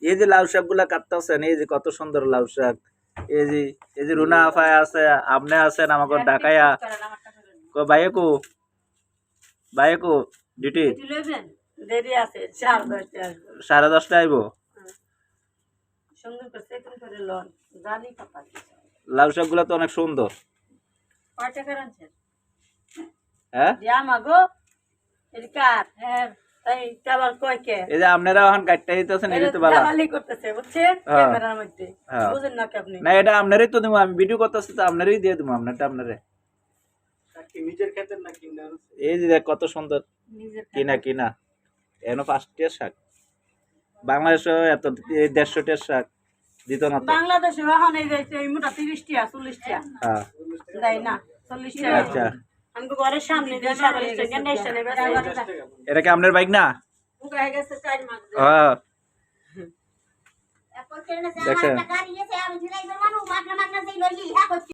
এই যে লাউ শাক গুলা কাটতেছেন, এই যে কত সুন্দর লাউ শাক। এই যে রুনা আফায় আছে, আপনি আছেন আমাকে ঢাকায়া। বাইকু বাইকু ডিউটি দেরি আছে 10:30 আসবো। 10:30 আইব। সুন্দর করে সেকন করে লন জালি পাতা। লাউ শাক গুলা তো অনেক সুন্দর। কয় টাকা আনছেন? হ্যাঁ দিয়া মাগো এদিকার হ্যাঁ তাই আবার কয় কে এই যে আপনারা এখন কাটতে দিতেছেন, এই তো বালা জালি করতেছে বুঝছেন ক্যামেরার মধ্যে বুঝেন না কি আপনি? না এটা আপনারই তো দেবো, আমি ভিডিও করতেছি তো আপনারই দিয়ে দেবো, আপনারটা আপনারে। নিজের ক্ষেতের না কিনা? এই যে দেখ কত সুন্দর। কিনা কিনা এখনো 5 টাকার শাক। বাংলাদেশে এত 150 টাকার শাক দিত না তো। বাংলাদেশে এখন এই যে এই মোটা 30 টাকা 40 টাকা হ্যাঁ দেয় না 40 টাকা। আচ্ছা আমাকে ঘরের সামনে দিয়ে 40 টাকা নেশা নেবে। এটা কি আপনার বাইক না? উগাই গেছে 4 মাস হ্যাঁ এখন কেন সে দেখছেন? আমার টাকা নিয়েছে আমি ঝুলাই